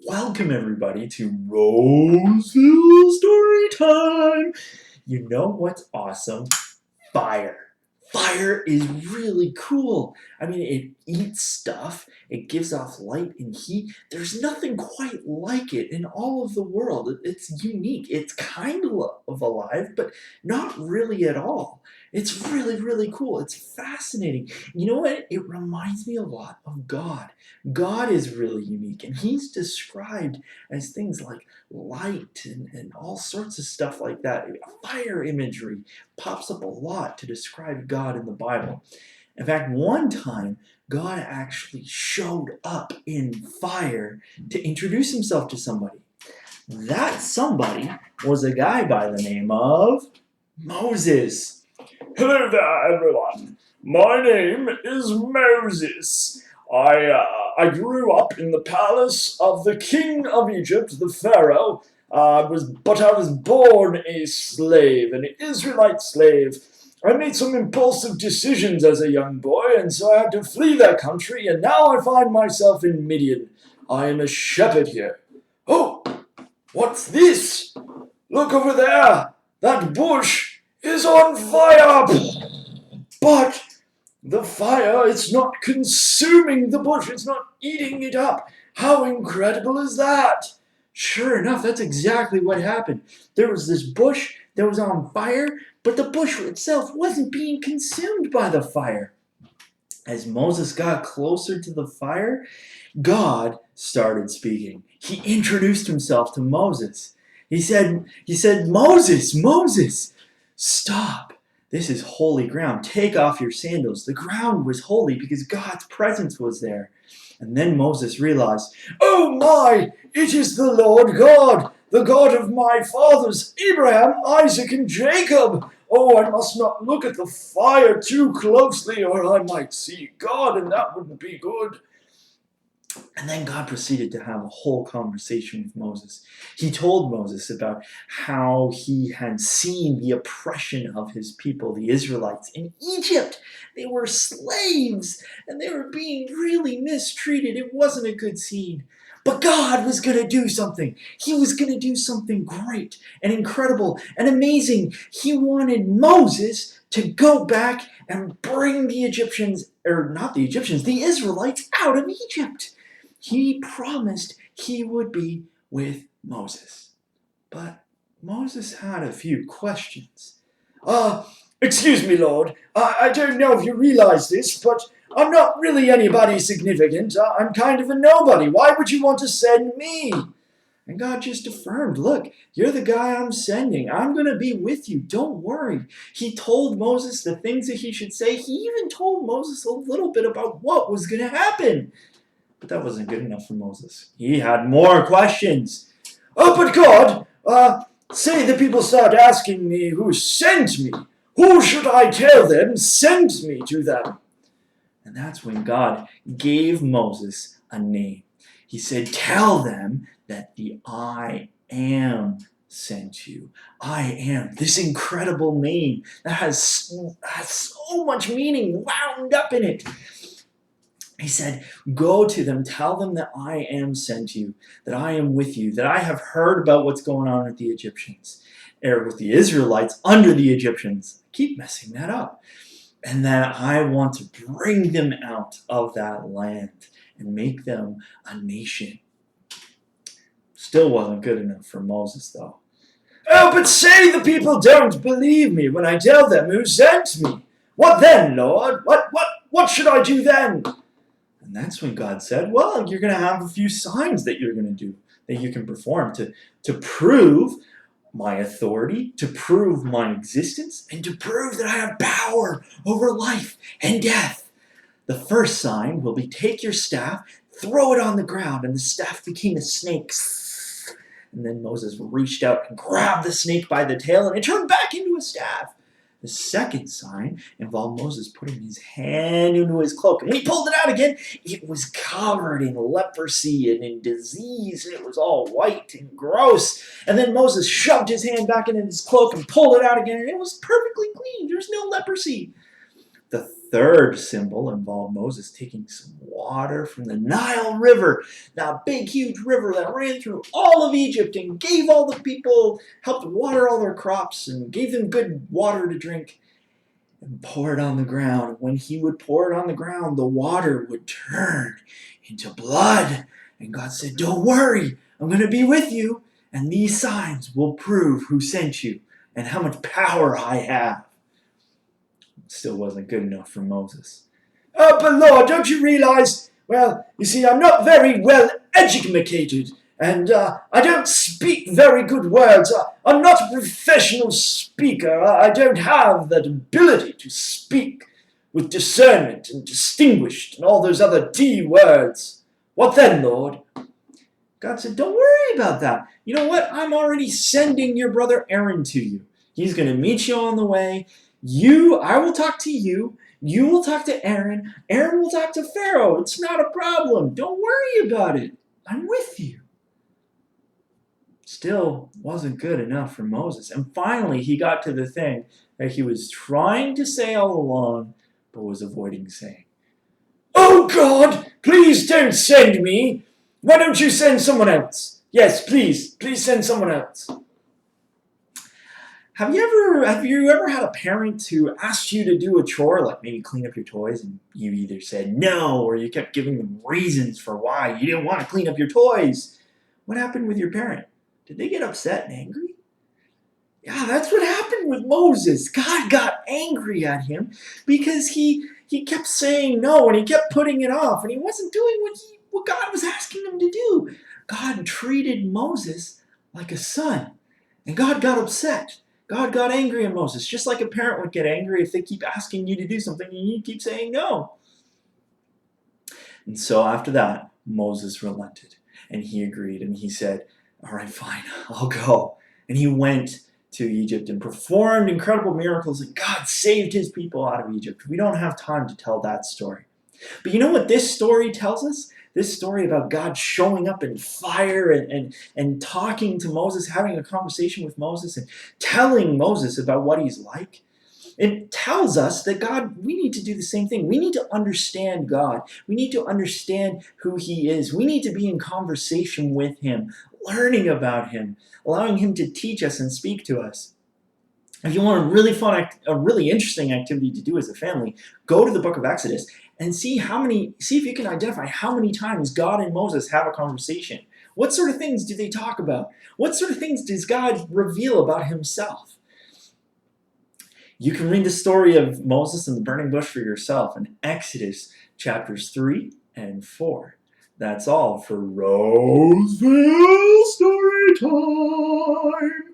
Welcome everybody to Roseville Story Time. You know what's awesome? Fire. Fire is really cool. I mean, it eats stuff, it gives off light and heat. There's nothing quite like it in all of the world. It's unique. It's kind of alive, but not really at all. It's really, really cool. It's fascinating. You know what? It reminds me a lot of God. God is really unique, and He's described as things like light and all sorts of stuff like that. Fire imagery pops up a lot to describe God in the Bible. In fact, one time, God actually showed up in fire to introduce himself to somebody. That somebody was a guy by the name of Moses. Hello there, everyone. My name is Moses. I grew up in the palace of the king of Egypt, the Pharaoh. But I was born a slave, an Israelite slave. I made some impulsive decisions as a young boy, and so I had to flee that country, and now I find myself in Midian. I am a shepherd here. Oh, what's this? Look over there. That bush is on fire. But the fire, it's not consuming the bush. It's not eating it up. How incredible is that? Sure enough, that's exactly what happened. There was this bush that was on fire, but the bush itself wasn't being consumed by the fire. As Moses got closer to the fire, God started speaking. He introduced himself to Moses. He said, Moses, Moses, stop. This is holy ground. Take off your sandals. The ground was holy because God's presence was there. And then Moses realized, oh my, it is the Lord God, the God of my fathers, Abraham, Isaac, and Jacob. Oh, I must not look at the fire too closely, or I might see God, and that wouldn't be good. And then God proceeded to have a whole conversation with Moses. He told Moses about how he had seen the oppression of his people, the Israelites, in Egypt. They were slaves, and they were being really mistreated. It wasn't a good scene. But God was going to do something. He was going to do something great and incredible and amazing. He wanted Moses to go back and bring the Egyptians, or not the Egyptians, the Israelites out of Egypt. He promised he would be with Moses. But Moses had a few questions. Excuse me, Lord. I don't know if you realize this, but I'm not really anybody significant. I'm kind of a nobody. Why would you want to send me? And God just affirmed, look, you're the guy I'm sending. I'm going to be with you. Don't worry. He told Moses the things that he should say. He even told Moses a little bit about what was going to happen. But that wasn't good enough for Moses. He had more questions. Oh, but God, say the people start asking me who sent me. Who should I tell them sent me to them? And that's when God gave Moses a name. He said, tell them that the I am sent you. I am, this incredible name that has so much meaning wound up in it. He said, go to them, tell them that I am sent you, that I am with you, that I have heard about what's going on with the Egyptians, or with the Israelites under the Egyptians. I keep messing that up. And that I want to bring them out of that land and make them a nation. Still wasn't good enough for Moses, though. Oh, but say the people don't believe me when I tell them who sent me. What then, Lord? What should I do then? And that's when God said, well, you're going to have a few signs that you're going to do, that you can perform to prove my authority, to prove my existence, and to prove that I have power over life and death. The first sign will be take your staff, throw it on the ground, and the staff became a snake. And then Moses reached out and grabbed the snake by the tail, and it turned back into a staff. The second sign involved Moses putting his hand into his cloak. And when he pulled it out again, it was covered in leprosy and in disease. And it was all white and gross. And then Moses shoved his hand back into his cloak and pulled it out again. And it was perfectly clean. There's no leprosy. The third symbol involved Moses taking some water from the Nile River, that big, huge river that ran through all of Egypt and gave all the people, helped water all their crops and gave them good water to drink, and pour it on the ground. When he would pour it on the ground, the water would turn into blood. And God said, "Don't worry, I'm going to be with you, and these signs will prove who sent you and how much power I have." Still wasn't good enough for Moses. "Oh, but Lord, don't you realize? Well, you see, I'm not very well educated, and I don't speak very good words. I'm not a professional speaker. I don't have that ability to speak with discernment and distinguished and all those other D words. What then, Lord?" God said, "Don't worry about that. You know what? I'm already sending your brother Aaron to you. He's going to meet you on the way. I will talk to you. You will talk to Aaron. Aaron will talk to Pharaoh. It's not a problem. Don't worry about it. I'm with you." Still wasn't good enough for Moses. And finally, he got to the thing that he was trying to say all along, but was avoiding saying. "Oh, God, please don't send me. Why don't you send someone else? Yes, please send someone else." Have you ever had a parent who asked you to do a chore, like maybe clean up your toys, and you either said no or you kept giving them reasons for why you didn't want to clean up your toys? What happened with your parent? Did they get upset and angry? Yeah, that's what happened with Moses. God got angry at him because he kept saying no and he kept putting it off and he wasn't doing what God was asking him to do. God treated Moses like a son, and God got upset. God got angry at Moses, just like a parent would get angry if they keep asking you to do something and you keep saying no. And so after that, Moses relented and he agreed and he said, "All right, fine, I'll go." And he went to Egypt and performed incredible miracles, and God saved his people out of Egypt. We don't have time to tell that story. But you know what this story tells us? This story about God showing up in fire and talking to Moses, having a conversation with Moses and telling Moses about what he's like. It tells us that we need to do the same thing. We need to understand God. We need to understand who he is. We need to be in conversation with him, learning about him, allowing him to teach us and speak to us. If you want a really interesting activity to do as a family, go to the book of Exodus and see if you can identify how many times God and Moses have a conversation. What sort of things do they talk about? What sort of things does God reveal about himself? You can read the story of Moses and the burning bush for yourself in Exodus chapters 3 and 4. That's all for Roseville Story Time.